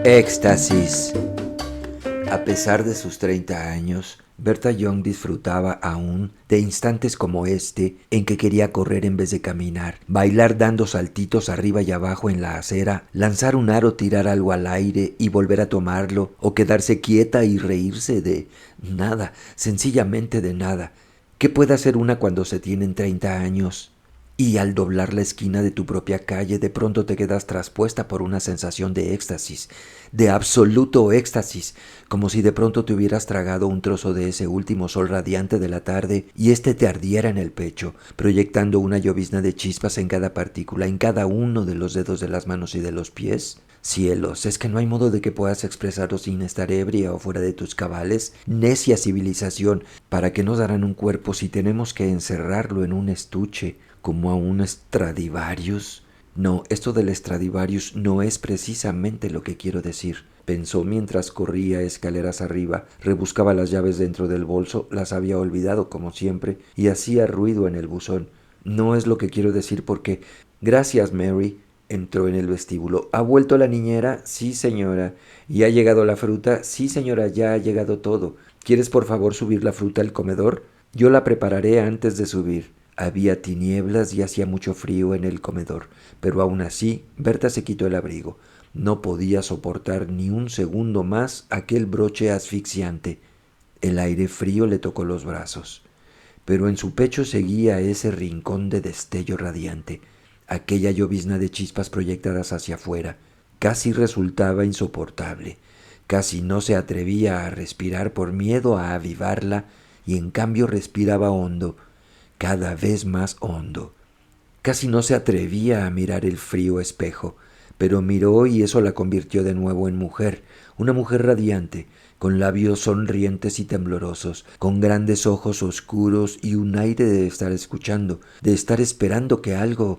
Éxtasis. A pesar de sus 30 años, Berta Young disfrutaba aún de instantes como este en que quería correr en vez de caminar, bailar dando saltitos arriba y abajo en la acera, lanzar un aro, tirar algo al aire y volver a tomarlo, o quedarse quieta y reírse de nada, sencillamente de nada. ¿Qué puede hacer una cuando se tienen 30 años? Y al doblar la esquina de tu propia calle, de pronto te quedas traspuesta por una sensación de éxtasis, de absoluto éxtasis, como si de pronto te hubieras tragado un trozo de ese último sol radiante de la tarde y éste te ardiera en el pecho, proyectando una llovizna de chispas en cada partícula, en cada uno de los dedos de las manos y de los pies. Cielos, es que no hay modo de que puedas expresarlo sin estar ebria o fuera de tus cabales. Necia civilización, ¿para qué nos darán un cuerpo si tenemos que encerrarlo en un estuche, como a un Stradivarius? No, esto del Stradivarius no es precisamente lo que quiero decir, pensó mientras corría escaleras arriba, rebuscaba las llaves dentro del bolso, las había olvidado como siempre, y hacía ruido en el buzón. No es lo que quiero decir porque... Gracias, Mary. Entró en el vestíbulo. ¿Ha vuelto la niñera? Sí, señora. ¿Y ha llegado la fruta? Sí, señora, ya ha llegado todo. ¿Quieres por favor subir la fruta al comedor? Yo la prepararé antes de subir. Había tinieblas y hacía mucho frío en el comedor, pero aún así Berta se quitó el abrigo. No podía soportar ni un segundo más aquel broche asfixiante. El aire frío le tocó los brazos, pero en su pecho seguía ese rincón de destello radiante, aquella llovizna de chispas proyectadas hacia afuera. Casi resultaba insoportable, casi no se atrevía a respirar por miedo a avivarla, y en cambio respiraba hondo, cada vez más hondo. Casi no se atrevía a mirar el frío espejo, pero miró y eso la convirtió de nuevo en mujer, una mujer radiante, con labios sonrientes y temblorosos, con grandes ojos oscuros y un aire de estar escuchando, de estar esperando que algo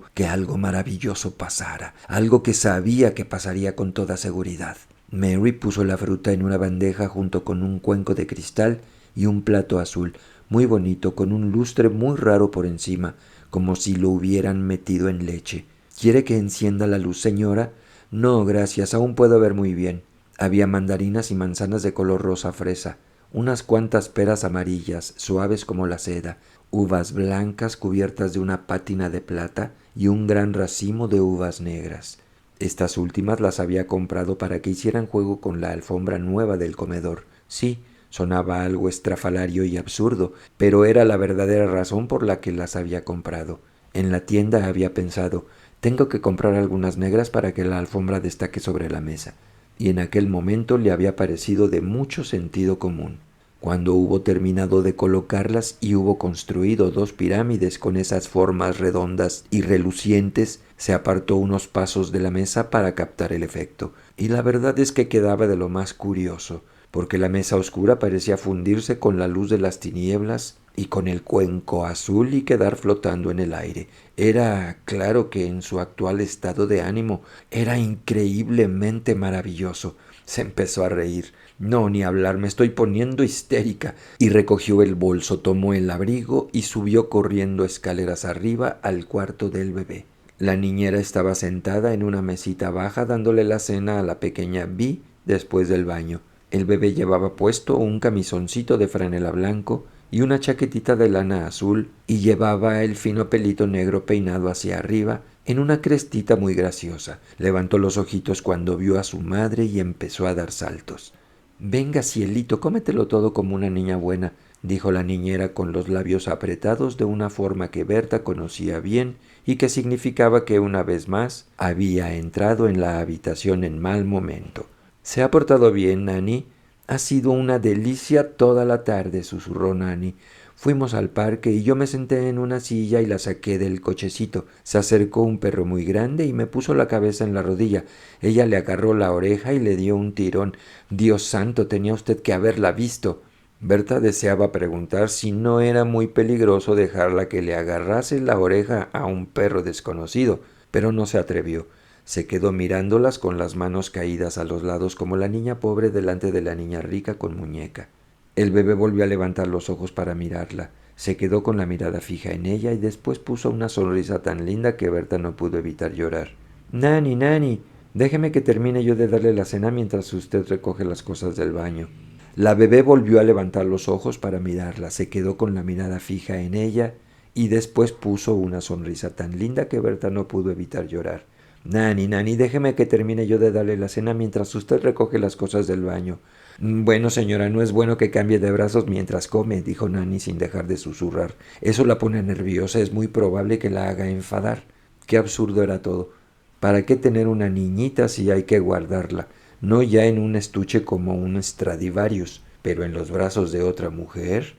maravilloso pasara, algo que sabía que pasaría con toda seguridad. Mary puso la fruta en una bandeja junto con un cuenco de cristal y un plato azul, muy bonito, con un lustre muy raro por encima, como si lo hubieran metido en leche. ¿Quiere que encienda la luz, señora? No, gracias, aún puedo ver muy bien. Había mandarinas y manzanas de color rosa fresa, unas cuantas peras amarillas, suaves como la seda, uvas blancas cubiertas de una pátina de plata y un gran racimo de uvas negras. Estas últimas las había comprado para que hicieran juego con la alfombra nueva del comedor. Sí, sonaba algo estrafalario y absurdo, pero era la verdadera razón por la que las había comprado. En la tienda había pensado, tengo que comprar algunas negras para que la alfombra destaque sobre la mesa, y en aquel momento le había parecido de mucho sentido común. Cuando hubo terminado de colocarlas y hubo construido 2 pirámides con esas formas redondas y relucientes, se apartó unos pasos de la mesa para captar el efecto, y la verdad es que quedaba de lo más curioso, porque la mesa oscura parecía fundirse con la luz de las tinieblas y con el cuenco azul y quedar flotando en el aire. Era claro que en su actual estado de ánimo era increíblemente maravilloso. Se empezó a reír. No, ni hablar, me estoy poniendo histérica. Y recogió el bolso, tomó el abrigo y subió corriendo escaleras arriba al cuarto del bebé. La niñera estaba sentada en una mesita baja dándole la cena a la pequeña Vi después del baño. El bebé llevaba puesto un camisoncito de franela blanco y una chaquetita de lana azul, y llevaba el fino pelito negro peinado hacia arriba en una crestita muy graciosa. Levantó los ojitos cuando vio a su madre y empezó a dar saltos. «Venga, cielito, cómetelo todo como una niña buena», dijo la niñera con los labios apretados de una forma que Berta conocía bien y que significaba que una vez más había entrado en la habitación en mal momento. «¿Se ha portado bien, Nanny?» «Ha sido una delicia toda la tarde», susurró Nanny. «Fuimos al parque y yo me senté en una silla y la saqué del cochecito. Se acercó un perro muy grande y me puso la cabeza en la rodilla. Ella le agarró la oreja y le dio un tirón. Dios santo, tenía usted que haberla visto». Berta deseaba preguntar si no era muy peligroso dejarla que le agarrase la oreja a un perro desconocido, pero no se atrevió. Se quedó mirándolas con las manos caídas a los lados como la niña pobre delante de la niña rica con muñeca. El bebé volvió a levantar los ojos para mirarla. Se quedó con la mirada fija en ella y después puso una sonrisa tan linda que Berta no pudo evitar llorar. «Nanny, Nanny», Déjeme que termine yo de darle la cena mientras usted recoge las cosas del baño. La bebé volvió a levantar los ojos para mirarla, se quedó con la mirada fija en ella y después puso una sonrisa tan linda que Berta no pudo evitar llorar. Nani, déjeme que termine yo de darle la cena mientras usted recoge las cosas del baño. Bueno, señora, no es bueno que cambie de brazos mientras come, dijo Nani sin dejar de susurrar. Eso la pone nerviosa, es muy probable que la haga enfadar. Qué absurdo era todo. ¿Para qué tener una niñita si hay que guardarla? No ya en un estuche como un Stradivarius, pero en los brazos de otra mujer.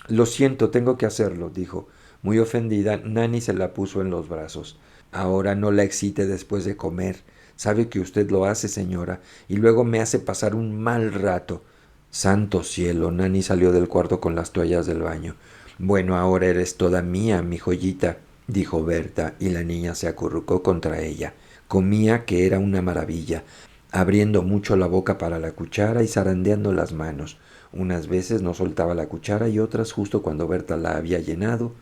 Lo siento, tengo que hacerlo, dijo. Muy ofendida, Nani se la puso en los brazos. Ahora no la excite después de comer. Sabe que usted lo hace, señora, y luego me hace pasar un mal rato. Santo cielo, Nani salió del cuarto con las toallas del baño. Bueno, ahora eres toda mía, mi joyita, dijo Berta, y la niña se acurrucó contra ella. Comía que era una maravilla, abriendo mucho la boca para la cuchara y zarandeando las manos. Unas veces no soltaba la cuchara y otras, justo cuando Berta la había llenado,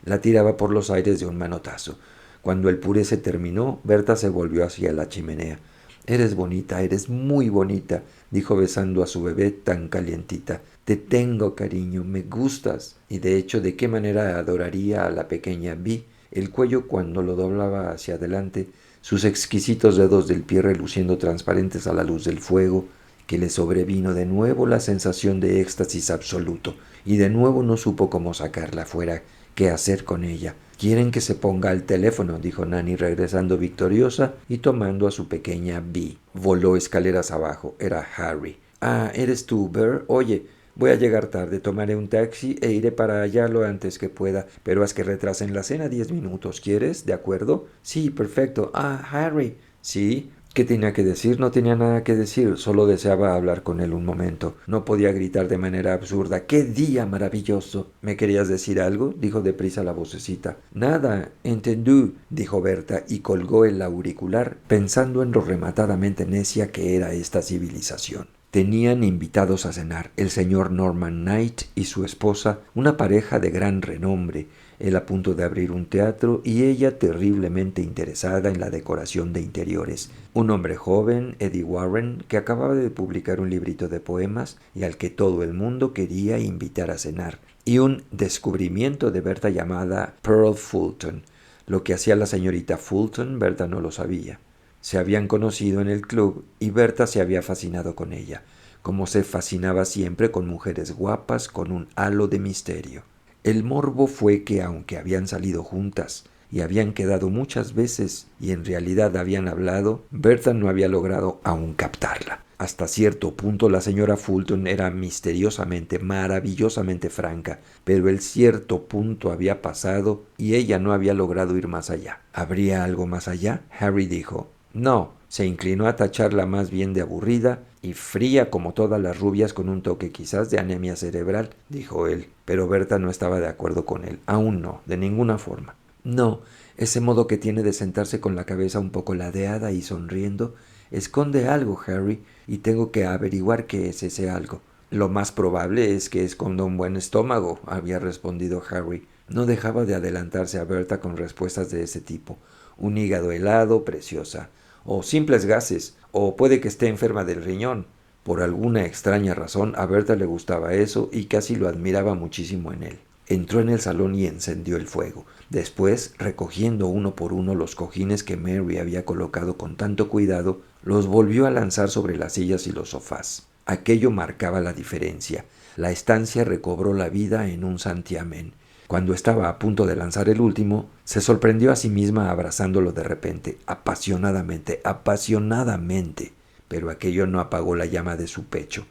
la tiraba por los aires de un manotazo. Cuando el puré se terminó, Berta se volvió hacia la chimenea. Eres bonita, eres muy bonita, dijo besando a su bebé tan calientita. Te tengo, cariño, me gustas. Y de hecho, ¿de qué manera adoraría a la pequeña Vi? El cuello cuando lo doblaba hacia adelante, sus exquisitos dedos del pie reluciendo transparentes a la luz del fuego, que le sobrevino de nuevo la sensación de éxtasis absoluto, y de nuevo no supo cómo sacarla fuera, qué hacer con ella. Quieren que se ponga al teléfono, dijo Nani regresando victoriosa y tomando a su pequeña Vi. Voló escaleras abajo. Era Harry. Ah, ¿eres tú, Bear? Oye, voy a llegar tarde, tomaré un taxi e iré para allá lo antes que pueda, pero haz que retrasen la cena 10 minutos, ¿quieres? ¿De acuerdo? Sí, perfecto. Ah, Harry. Sí. ¿Qué tenía que decir? No tenía nada que decir, solo deseaba hablar con él un momento. No podía gritar de manera absurda. ¡Qué día maravilloso! ¿Me querías decir algo? Dijo deprisa la vocecita. Nada, entendú, dijo Berta y colgó el auricular, pensando en lo rematadamente necia que era esta civilización. Tenían invitados a cenar el señor Norman Knight y su esposa, una pareja de gran renombre, él a punto de abrir un teatro y ella terriblemente interesada en la decoración de interiores. Un hombre joven, Eddie Warren, que acababa de publicar un librito de poemas y al que todo el mundo quería invitar a cenar. Y un descubrimiento de Berta llamada Pearl Fulton. Lo que hacía la señorita Fulton, Berta no lo sabía. Se habían conocido en el club y Berta se había fascinado con ella, como se fascinaba siempre con mujeres guapas con un halo de misterio. El morbo fue que aunque habían salido juntas y habían quedado muchas veces y en realidad habían hablado, Berta no había logrado aún captarla. Hasta cierto punto la señora Fulton era misteriosamente, maravillosamente franca, pero el cierto punto había pasado y ella no había logrado ir más allá. ¿Habría algo más allá? Harry dijo. No, se inclinó a tacharla más bien de aburrida y fría como todas las rubias con un toque quizás de anemia cerebral, dijo él, pero Berta no estaba de acuerdo con él, aún no, de ninguna forma. No, ese modo que tiene de sentarse con la cabeza un poco ladeada y sonriendo, esconde algo, Harry, y tengo que averiguar qué es ese algo. Lo más probable es que esconda un buen estómago, había respondido Harry. No dejaba de adelantarse a Berta con respuestas de ese tipo. Un hígado helado, preciosa. O simples gases, o puede que esté enferma del riñón. Por alguna extraña razón a Berta le gustaba eso y casi lo admiraba muchísimo en él. Entró en el salón y encendió el fuego. Después, recogiendo uno por uno los cojines que Mary había colocado con tanto cuidado, los volvió a lanzar sobre las sillas y los sofás. Aquello marcaba la diferencia. La estancia recobró la vida en un santiamén. Cuando estaba a punto de lanzar el último, se sorprendió a sí misma abrazándolo de repente, apasionadamente, apasionadamente. Pero aquello no apagó la llama de su pecho.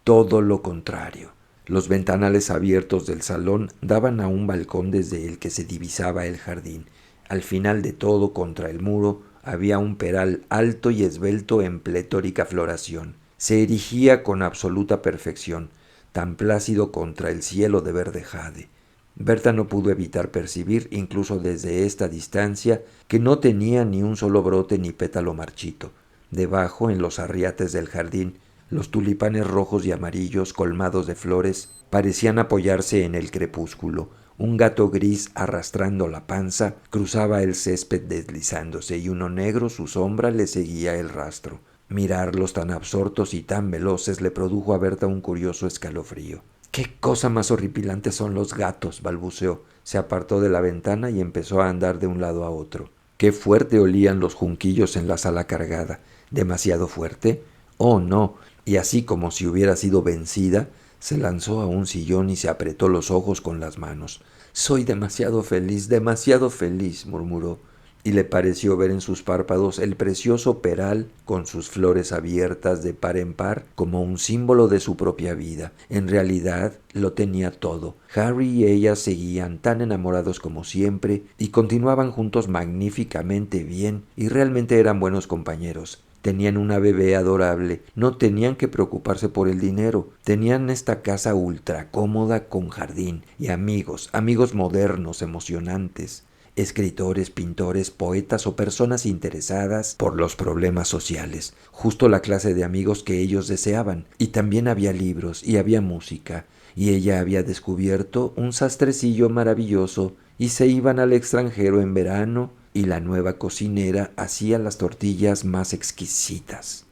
Todo lo contrario. Los ventanales abiertos del salón daban a un balcón desde el que se divisaba el jardín. Al final de todo, contra el muro, había un peral alto y esbelto en pletórica floración. Se erigía con absoluta perfección, tan plácido contra el cielo de verde jade. Berta no pudo evitar percibir, incluso desde esta distancia, que no tenía ni un solo brote ni pétalo marchito. Debajo, en los arriates del jardín, los tulipanes rojos y amarillos colmados de flores parecían apoyarse en el crepúsculo, Un gato gris arrastrando la panza cruzaba el césped deslizándose y uno negro, su sombra, le seguía el rastro. Mirarlos tan absortos y tan veloces le produjo a Berta un curioso escalofrío. «¡Qué cosa más horripilante son los gatos!», balbuceó. Se apartó de la ventana y empezó a andar de un lado a otro. Qué fuerte olían los junquillos en la sala cargada. ¿Demasiado fuerte? Oh, no. Y así como si hubiera sido vencida, se lanzó a un sillón y se apretó los ojos con las manos. «Soy demasiado feliz», murmuró, y le pareció ver en sus párpados el precioso peral con sus flores abiertas de par en par como un símbolo de su propia vida. En realidad lo tenía todo. Harry y ella seguían tan enamorados como siempre y continuaban juntos magníficamente bien y realmente eran buenos compañeros. Tenían una bebé adorable, no tenían que preocuparse por el dinero, tenían esta casa ultra cómoda con jardín y amigos modernos, emocionantes. Escritores, pintores, poetas o personas interesadas por los problemas sociales, justo la clase de amigos que ellos deseaban. Y también había libros y había música, y ella había descubierto un sastrecillo maravilloso y se iban al extranjero en verano y la nueva cocinera hacía las tortillas más exquisitas.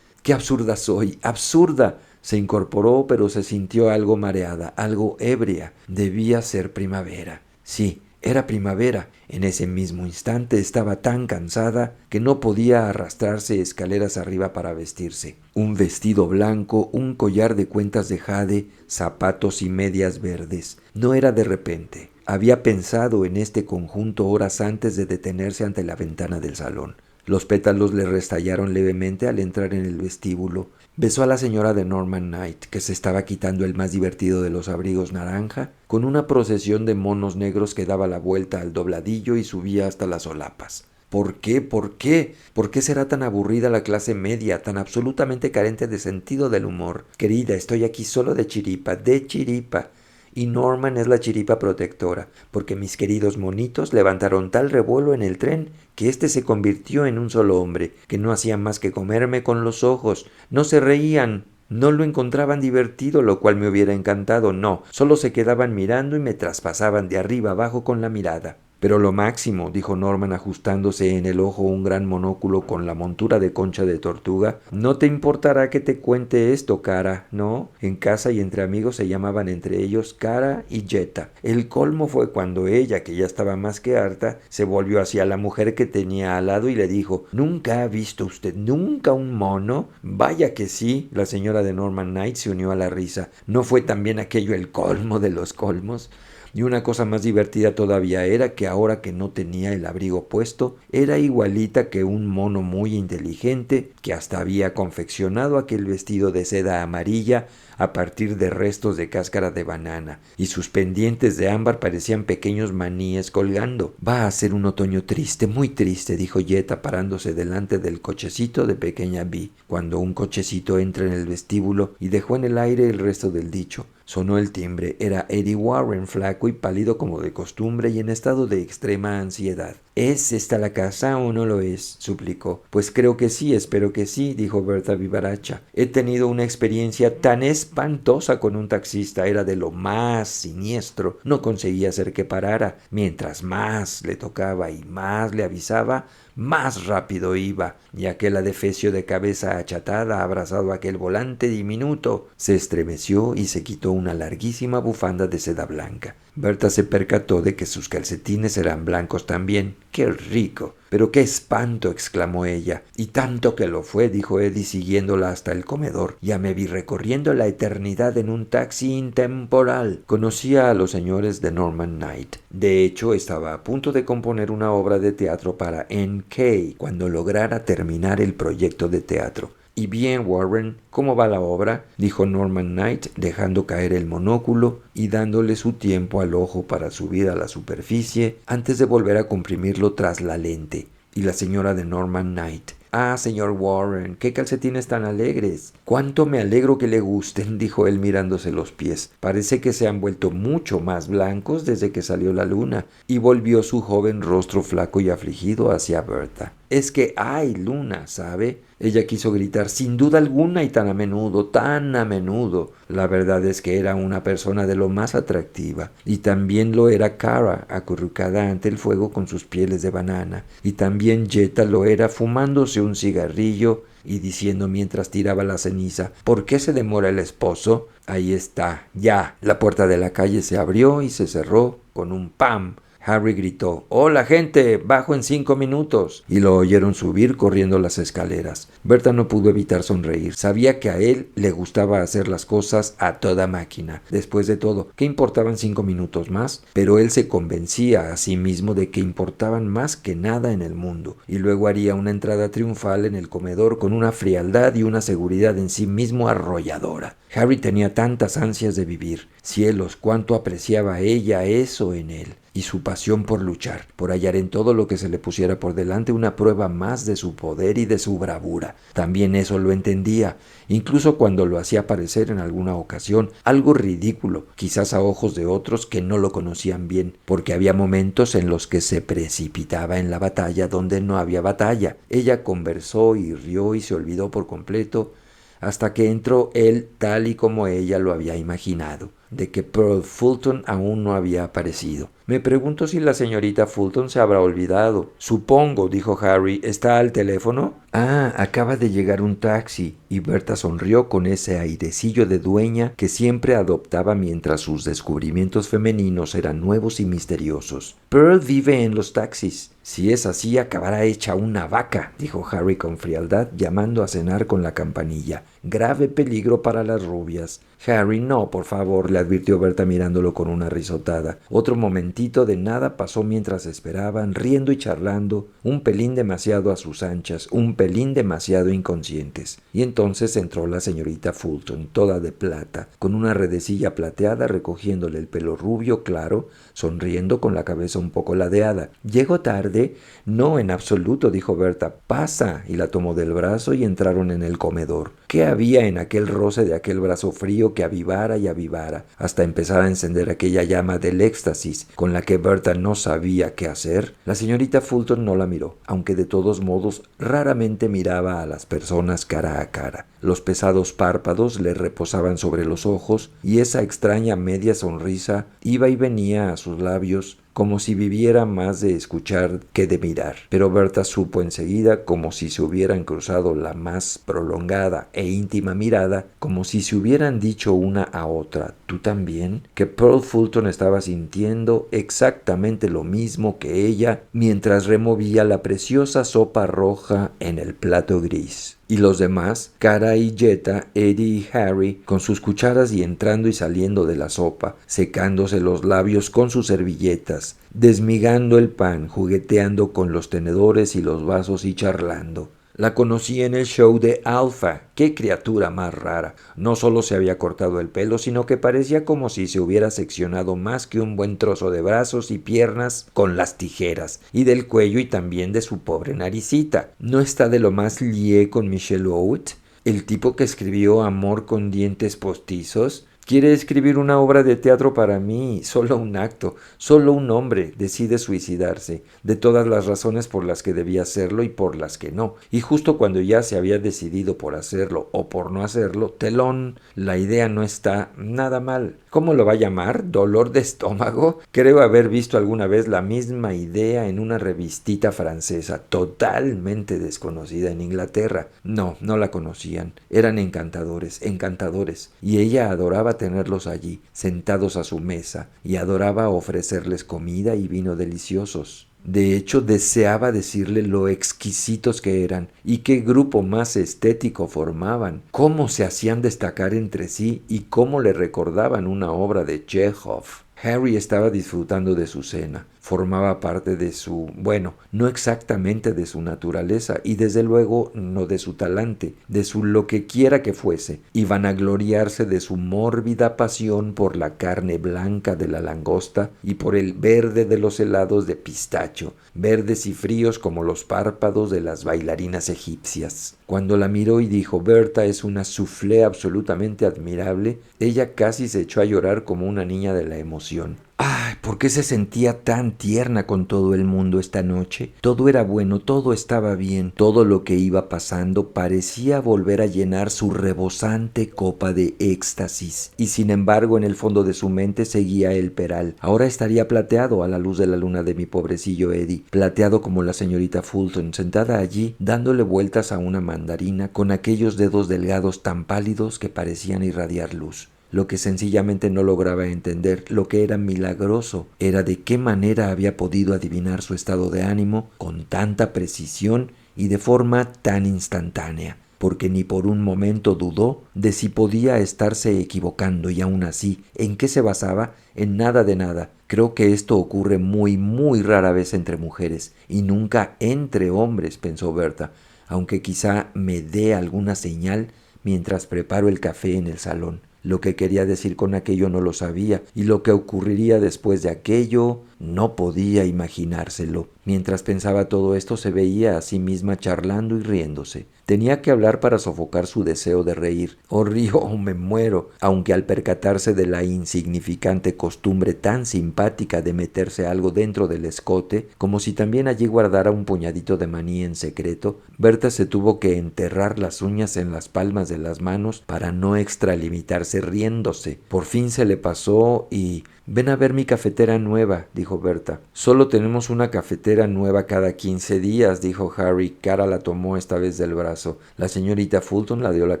«¡Qué absurda soy! ¡Absurda!». Se incorporó, pero se sintió algo mareada, algo ebria. Debía ser primavera. Sí, era primavera. En ese mismo instante estaba tan cansada que no podía arrastrarse escaleras arriba para vestirse. Un vestido blanco, un collar de cuentas de jade, zapatos y medias verdes. No era de repente. Había pensado en este conjunto horas antes de detenerse ante la ventana del salón. Los pétalos le restallaron levemente al entrar en el vestíbulo. Besó a la señora de Norman Knight, que se estaba quitando el más divertido de los abrigos naranja, con una procesión de monos negros que daba la vuelta al dobladillo y subía hasta las solapas. ¿Por qué? ¿Por qué? ¿Por qué será tan aburrida la clase media, tan absolutamente carente de sentido del humor? Querida, estoy aquí solo de chiripa. Y Norman es la chiripa protectora, porque mis queridos monitos levantaron tal revuelo en el tren que éste se convirtió en un solo hombre, que no hacía más que comerme con los ojos. No se reían, no lo encontraban divertido, lo cual me hubiera encantado, no, solo se quedaban mirando y me traspasaban de arriba abajo con la mirada. Pero lo máximo, dijo Norman ajustándose en el ojo un gran monóculo con la montura de concha de tortuga, no te importará que te cuente esto, Cara, ¿no? En casa y entre amigos se llamaban entre ellos Cara y Jetta. El colmo fue cuando ella, que ya estaba más que harta, se volvió hacia la mujer que tenía al lado y le dijo: «¿Nunca ha visto usted nunca un mono?». «Vaya que sí», la señora de Norman Knight se unió a la risa. ¿No fue también aquello el colmo de los colmos? Y una cosa más divertida todavía era que ahora que no tenía el abrigo puesto, era igualita que un mono muy inteligente que hasta había confeccionado aquel vestido de seda amarilla a partir de restos de cáscara de banana, y sus pendientes de ámbar parecían pequeños maníes colgando. «Va a ser un otoño triste, muy triste», dijo Jetta parándose delante del cochecito de pequeña Vi, cuando un cochecito entra en el vestíbulo y dejó en el aire el resto del dicho. Sonó el timbre. Era Eddie Warren, flaco y pálido como de costumbre y en estado de extrema ansiedad. «¿Es esta la casa o no lo es?», suplicó. «Pues creo que sí, espero que sí», dijo Berta vivaracha. «He tenido una experiencia tan espantosa con un taxista. Era de lo más siniestro. No conseguía hacer que parara. Mientras más le tocaba y más le avisaba, más rápido iba, y aquel adefesio de cabeza achatada, abrazado a aquel volante diminuto, se estremeció y se quitó una larguísima bufanda de seda blanca. Berta se percató de que sus calcetines eran blancos también. «¡Qué rico! ¡Pero qué espanto!», exclamó ella. «Y tanto que lo fue», dijo Eddie siguiéndola hasta el comedor. «Ya me vi recorriendo la eternidad en un taxi intemporal». Conocía a los señores de Norman Knight. De hecho, estaba a punto de componer una obra de teatro para N.K. cuando lograra terminar el proyecto de teatro. «¿Y bien, Warren? ¿Cómo va la obra?», dijo Norman Knight, dejando caer el monóculo y dándole su tiempo al ojo para subir a la superficie antes de volver a comprimirlo tras la lente. Y la señora de Norman Knight: «Ah, señor Warren, qué calcetines tan alegres». «Cuánto me alegro que le gusten», dijo él mirándose los pies. «Parece que se han vuelto mucho más blancos desde que salió la luna». Y volvió su joven rostro flaco y afligido hacia Berta. Es que hay luna, ¿sabe? Ella quiso gritar, sin duda alguna y tan a menudo, tan a menudo. La verdad es que era una persona de lo más atractiva. Y también lo era Kara, acurrucada ante el fuego con sus pieles de banana. Y también Jetta lo era, fumándose un cigarrillo y diciendo mientras tiraba la ceniza, ¿por qué se demora el esposo? Ahí está, ya. La puerta de la calle se abrió y se cerró con un ¡pam! Harry gritó, «¡Hola, gente! ¡Bajo en 5 minutos!» y lo oyeron subir corriendo las escaleras. Berta no pudo evitar sonreír. Sabía que a él le gustaba hacer las cosas a toda máquina. Después de todo, ¿qué importaban 5 minutos más? Pero él se convencía a sí mismo de que importaban más que nada en el mundo, y luego haría una entrada triunfal en el comedor con una frialdad y una seguridad en sí mismo arrolladora. Harry tenía tantas ansias de vivir. Cielos, cuánto apreciaba ella eso en él. Y su pasión por luchar, por hallar en todo lo que se le pusiera por delante una prueba más de su poder y de su bravura. También eso lo entendía, incluso cuando lo hacía parecer en alguna ocasión algo ridículo, quizás a ojos de otros que no lo conocían bien, porque había momentos en los que se precipitaba en la batalla donde no había batalla. Ella conversó y rió y se olvidó por completo, hasta que entró él tal y como ella lo había imaginado, de que Pearl Fulton aún no había aparecido. Me pregunto si la señorita Fulton se habrá olvidado. Supongo, dijo Harry. ¿Está al teléfono? Ah, acaba de llegar un taxi. Y Berta sonrió con ese airecillo de dueña que siempre adoptaba mientras sus descubrimientos femeninos eran nuevos y misteriosos. Pearl vive en los taxis. Si es así, acabará hecha una vaca, dijo Harry con frialdad, llamando a cenar con la campanilla. Grave peligro para las rubias. Harry, no, por favor, le advirtió Berta mirándolo con una risotada. Otro momentito de nada pasó mientras esperaban, riendo y charlando, un pelín demasiado a sus anchas, un pelín demasiado inconscientes. Y entonces entró la señorita Fulton, toda de plata, con una redecilla plateada recogiéndole el pelo rubio claro, sonriendo con la cabeza un poco ladeada. ¿Llego tarde? No, en absoluto, dijo Berta. Pasa, y la tomó del brazo y entraron en el comedor. ¿Qué había en aquel roce de aquel brazo frío que avivara y avivara, hasta empezar a encender aquella llama del éxtasis con la que Berta no sabía qué hacer? La señorita Fulton no la miró, aunque de todos modos raramente miraba a las personas cara a cara. Los pesados párpados le reposaban sobre los ojos y esa extraña media sonrisa iba y venía a sus labios como si viviera más de escuchar que de mirar. Pero Berta supo enseguida, como si se hubieran cruzado la más prolongada e íntima mirada, como si se hubieran dicho una a otra, ¿tú también?, que Pearl Fulton estaba sintiendo exactamente lo mismo que ella mientras removía la preciosa sopa roja en el plato gris. Y los demás, Kara y Jetta, Eddie y Harry, con sus cucharas y entrando y saliendo de la sopa, secándose los labios con sus servilletas, desmigando el pan, jugueteando con los tenedores y los vasos y charlando. La conocí en el show de Alpha. ¡Qué criatura más rara! No solo se había cortado el pelo, sino que parecía como si se hubiera seccionado más que un buen trozo de brazos y piernas con las tijeras, y del cuello y también de su pobre naricita. ¿No está de lo más lié con Michel Oud, el tipo que escribió Amor con dientes postizos? Quiere escribir una obra de teatro para mí, solo un acto, solo un hombre decide suicidarse, de todas las razones por las que debía hacerlo y por las que no, y justo cuando ya se había decidido por hacerlo o por no hacerlo, telón, la idea no está nada mal. ¿Cómo lo va a llamar? ¿Dolor de estómago? Creo haber visto alguna vez la misma idea en una revistita francesa, totalmente desconocida en Inglaterra. No, no la conocían, eran encantadores, encantadores, y ella adoraba tenerlos allí, sentados a su mesa, y adoraba ofrecerles comida y vino deliciosos. De hecho, deseaba decirle lo exquisitos que eran y qué grupo más estético formaban, cómo se hacían destacar entre sí y cómo le recordaban una obra de Chekhov. Harry estaba disfrutando de su cena. Formaba parte de su, bueno, no exactamente de su naturaleza y desde luego no de su talante, de su lo que quiera que fuese, y vanagloriarse de su mórbida pasión por la carne blanca de la langosta y por el verde de los helados de pistacho, verdes y fríos como los párpados de las bailarinas egipcias. Cuando la miró y dijo, Berta es una soufflé absolutamente admirable, ella casi se echó a llorar como una niña de la emoción. ¡Ay, por ¿Por qué se sentía tan tierna con todo el mundo esta noche? Todo era bueno, todo estaba bien, todo lo que iba pasando parecía volver a llenar su rebosante copa de éxtasis. Y sin embargo, en el fondo de su mente seguía el peral. Ahora estaría plateado a la luz de la luna de mi pobrecillo Eddie, plateado como la señorita Fulton, sentada allí, dándole vueltas a una mandarina con aquellos dedos delgados tan pálidos que parecían irradiar luz. Lo que sencillamente no lograba entender, lo que era milagroso, era de qué manera había podido adivinar su estado de ánimo con tanta precisión y de forma tan instantánea, porque ni por un momento dudó de si podía estarse equivocando, y aún así, ¿en qué se basaba? En nada de nada. Creo que esto ocurre muy rara vez entre mujeres, y nunca entre hombres, pensó Berta, aunque quizá me dé alguna señal mientras preparo el café en el salón. Lo que quería decir con aquello no lo sabía, y lo que ocurriría después de aquello no podía imaginárselo. Mientras pensaba todo esto, se veía a sí misma charlando y riéndose. Tenía que hablar para sofocar su deseo de reír. O río o me muero, aunque al percatarse de la insignificante costumbre tan simpática de meterse algo dentro del escote, como si también allí guardara un puñadito de maní en secreto, Berta se tuvo que enterrar las uñas en las palmas de las manos para no extralimitarse riéndose. Por fin se le pasó y... «Ven a ver mi cafetera nueva», dijo Berta. «Solo tenemos una cafetera nueva cada 15 días», dijo Harry. Cara la tomó esta vez del brazo. La señorita Fulton la dio la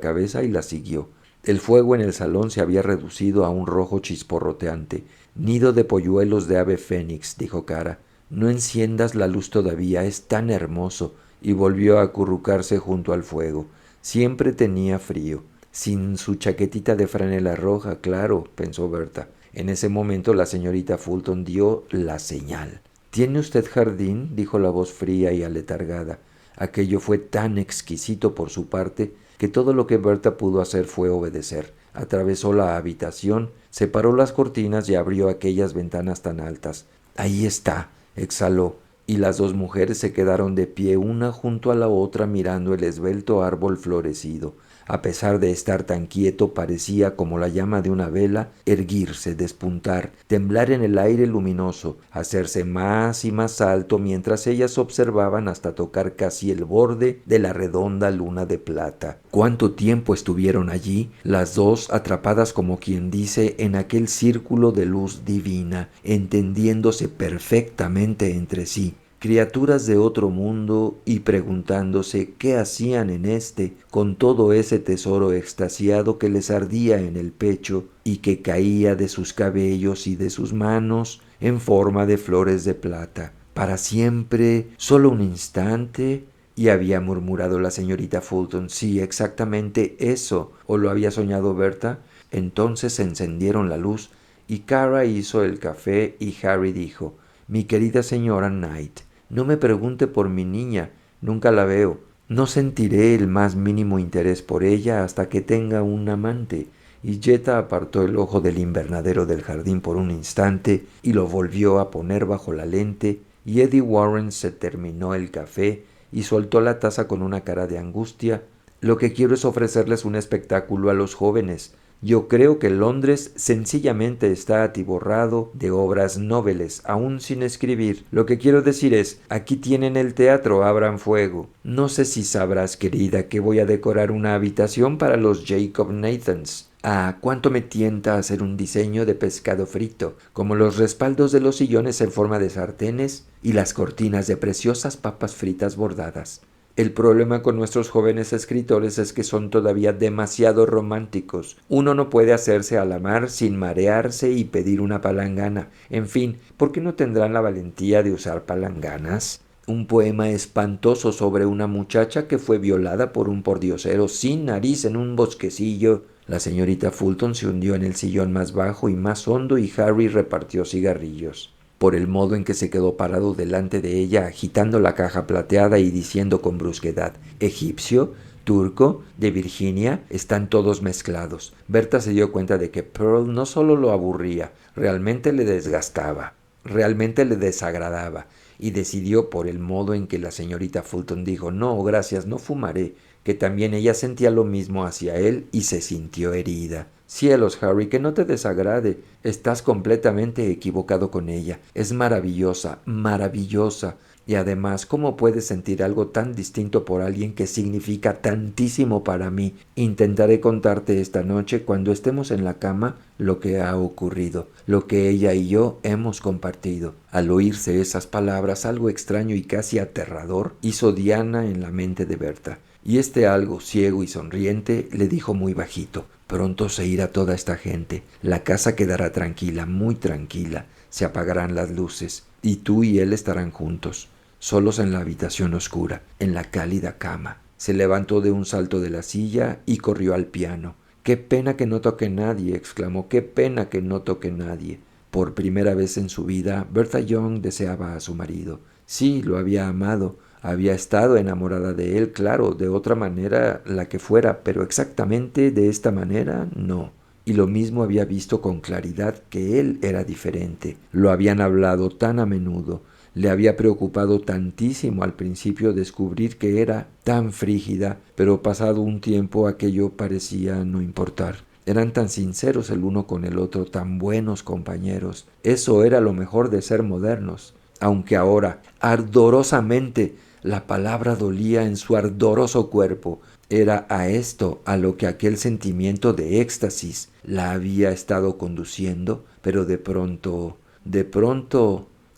cabeza y la siguió. El fuego en el salón se había reducido a un rojo chisporroteante. «Nido de polluelos de ave fénix», dijo Cara. «No enciendas la luz todavía, es tan hermoso», y volvió a acurrucarse junto al fuego. Siempre tenía frío. Sin su chaquetita de franela roja, claro, pensó Berta. En ese momento la señorita Fulton dio la señal. «¿Tiene usted jardín?», dijo la voz fría y aletargada. Aquello fue tan exquisito por su parte que todo lo que Berta pudo hacer fue obedecer. Atravesó la habitación, separó las cortinas y abrió aquellas ventanas tan altas. «Ahí está», exhaló, y las dos mujeres se quedaron de pie una junto a la otra mirando el esbelto árbol florecido. A pesar de estar tan quieto, parecía, como la llama de una vela, erguirse, despuntar, temblar en el aire luminoso, hacerse más y más alto mientras ellas observaban hasta tocar casi el borde de la redonda luna de plata. ¿Cuánto tiempo estuvieron allí, las dos atrapadas como quien dice en aquel círculo de luz divina, entendiéndose perfectamente entre sí? Criaturas de otro mundo y preguntándose qué hacían en este con todo ese tesoro extasiado que les ardía en el pecho y que caía de sus cabellos y de sus manos en forma de flores de plata. «Para siempre, solo un instante», y había murmurado la señorita Fulton. «Sí, exactamente eso», ¿o lo había soñado Berta? Entonces encendieron la luz y Cara hizo el café y Harry dijo: «Mi querida señora Knight, no me pregunte por mi niña, nunca la veo. No sentiré el más mínimo interés por ella hasta que tenga un amante». Y Jetta apartó el ojo del invernadero del jardín por un instante y lo volvió a poner bajo la lente, y Eddie Warren se terminó el café y soltó la taza con una cara de angustia. «Lo que quiero es ofrecerles un espectáculo a los jóvenes. Yo creo que Londres sencillamente está atiborrado de obras nobles, aún sin escribir. Lo que quiero decir es, aquí tienen el teatro, abran fuego. No sé si sabrás, querida, que voy a decorar una habitación para los Jacob Nathans. Ah, cuánto me tienta hacer un diseño de pescado frito, como los respaldos de los sillones en forma de sartenes y las cortinas de preciosas papas fritas bordadas. El problema con nuestros jóvenes escritores es que son todavía demasiado románticos. Uno no puede hacerse a la mar sin marearse y pedir una palangana. En fin, ¿por qué no tendrán la valentía de usar palanganas? Un poema espantoso sobre una muchacha que fue violada por un pordiosero sin nariz en un bosquecillo». La señorita Fulton se hundió en el sillón más bajo y más hondo y Harry repartió cigarrillos. Por el modo en que se quedó parado delante de ella, agitando la caja plateada y diciendo con brusquedad: «Egipcio, turco, de Virginia, están todos mezclados». Berta se dio cuenta de que Pearl no solo lo aburría, realmente le desgastaba, realmente le desagradaba, y decidió, por el modo en que la señorita Fulton dijo: «No, gracias, no fumaré», que también ella sentía lo mismo hacia él y se sintió herida. Cielos, Harry, que no te desagrade. Estás completamente equivocado con ella. Es maravillosa, maravillosa. Y además, ¿cómo puedes sentir algo tan distinto por alguien que significa tantísimo para mí? Intentaré contarte esta noche, cuando estemos en la cama, lo que ha ocurrido, lo que ella y yo hemos compartido. Al oírse esas palabras, algo extraño y casi aterrador hizo Diana en la mente de Berta. Y este algo, ciego y sonriente, le dijo muy bajito: pronto se irá toda esta gente. La casa quedará tranquila, muy tranquila. Se apagarán las luces, y tú y él estarán juntos, solos en la habitación oscura, en la cálida cama. Se levantó de un salto de la silla y corrió al piano. «¡Qué pena que no toque nadie!», exclamó. «¡Qué pena que no toque nadie!». Por primera vez en su vida, Bertha Young deseaba a su marido. Sí, lo había amado. Había estado enamorada de él, claro, de otra manera la que fuera, pero exactamente de esta manera no. Y lo mismo había visto con claridad que él era diferente. Lo habían hablado tan a menudo. Le había preocupado tantísimo al principio descubrir que era tan frígida, pero pasado un tiempo aquello parecía no importar. Eran tan sinceros el uno con el otro, tan buenos compañeros. Eso era lo mejor de ser modernos. Aunque ahora, ardorosamente, la palabra dolía en su ardoroso cuerpo. Era a esto a lo que aquel sentimiento de éxtasis la había estado conduciendo, pero de pronto...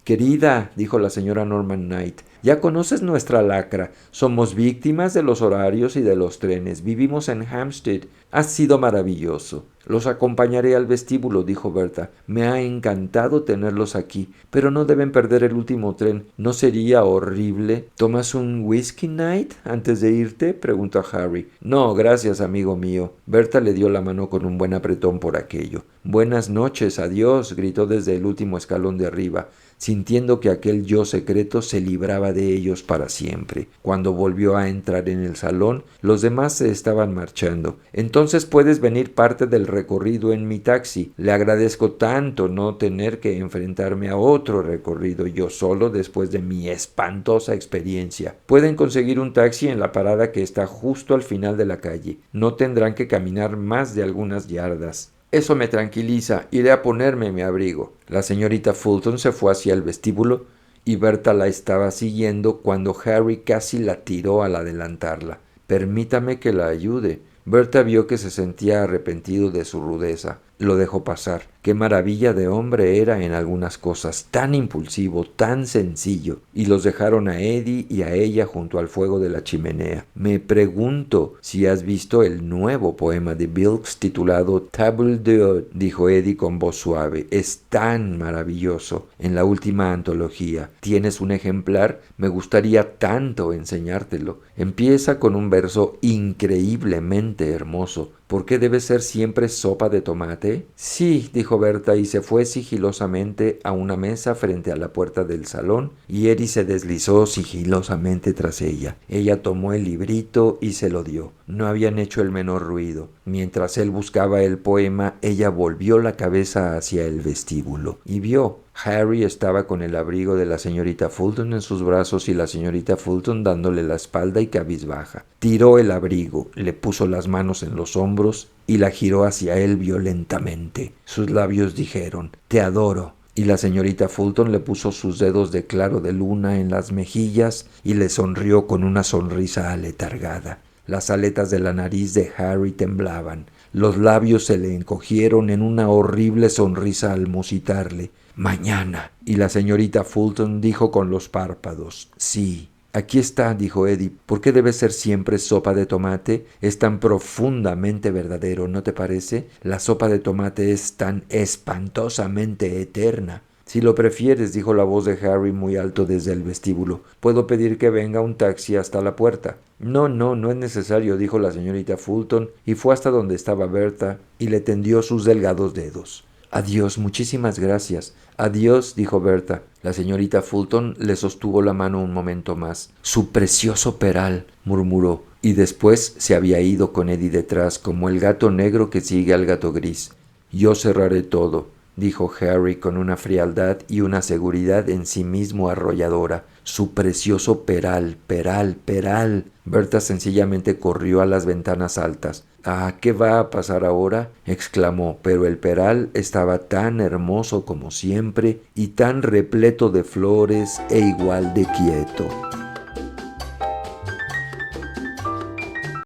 «Querida», dijo la señora Norman Knight, «ya conoces nuestra lacra. Somos víctimas de los horarios y de los trenes. Vivimos en Hampstead. Ha sido maravilloso». «Los acompañaré al vestíbulo», dijo Berta. «Me ha encantado tenerlos aquí, pero no deben perder el último tren. ¿No sería horrible?» «¿Tomas un whisky, Knight, antes de irte?», preguntó Harry. «No, gracias, amigo mío». Berta le dio la mano con un buen apretón por aquello. «Buenas noches, adiós», gritó desde el último escalón de arriba, sintiendo que aquel yo secreto se libraba de ellos para siempre. Cuando volvió a entrar en el salón, los demás se estaban marchando. «Entonces puedes venir parte del recorrido en mi taxi. Le agradezco tanto no tener que enfrentarme a otro recorrido yo solo después de mi espantosa experiencia. Pueden conseguir un taxi en la parada que está justo al final de la calle. No tendrán que caminar más de algunas yardas». «Eso me tranquiliza. Iré a ponerme mi abrigo». La señorita Fulton se fue hacia el vestíbulo y Berta la estaba siguiendo cuando Harry casi la tiró al adelantarla. «Permítame que la ayude». Berta vio que se sentía arrepentido de su rudeza. Lo dejó pasar. Qué maravilla de hombre era en algunas cosas, tan impulsivo, tan sencillo. Y los dejaron a Eddie y a ella junto al fuego de la chimenea. «Me pregunto si has visto el nuevo poema de Wilkes titulado Table d'Eau», dijo Eddie con voz suave. «Es tan maravilloso. En la última antología. ¿Tienes un ejemplar? Me gustaría tanto enseñártelo. Empieza con un verso increíblemente hermoso. ¿Por qué debe ser siempre sopa de tomate?» «Sí», dijo Berta, y se fue sigilosamente a una mesa frente a la puerta del salón, y Eddie se deslizó sigilosamente tras ella. Ella tomó el librito y se lo dio. No habían hecho el menor ruido. Mientras él buscaba el poema, ella volvió la cabeza hacia el vestíbulo y vio. Harry estaba con el abrigo de la señorita Fulton en sus brazos y la señorita Fulton dándole la espalda y cabizbaja. Tiró el abrigo, le puso las manos en los hombros y la giró hacia él violentamente. Sus labios dijeron: «Te adoro». Y la señorita Fulton le puso sus dedos de claro de luna en las mejillas y le sonrió con una sonrisa aletargada. Las aletas de la nariz de Harry temblaban. Los labios se le encogieron en una horrible sonrisa al musitarle: «Mañana». Y la señorita Fulton dijo con los párpados: «Sí». «Aquí está», dijo Eddie. «¿Por qué debe ser siempre sopa de tomate? Es tan profundamente verdadero, ¿no te parece? La sopa de tomate es tan espantosamente eterna». «Si lo prefieres», dijo la voz de Harry muy alto desde el vestíbulo, «puedo pedir que venga un taxi hasta la puerta». No es necesario», dijo la señorita Fulton, y fue hasta donde estaba Berta y le tendió sus delgados dedos. «Adiós, muchísimas gracias». «Adiós», dijo Berta. La señorita Fulton le sostuvo la mano un momento más. «Su precioso peral», murmuró, y después se había ido con Eddie detrás, como el gato negro que sigue al gato gris. «Yo cerraré todo. dijo Harry con una frialdad y una seguridad en sí mismo arrolladora. Su precioso peral, peral, peral. Berta sencillamente corrió a las ventanas altas. «Ah, ¿qué va a pasar ahora?», exclamó, pero el peral estaba tan hermoso como siempre y tan repleto de flores e igual de quieto.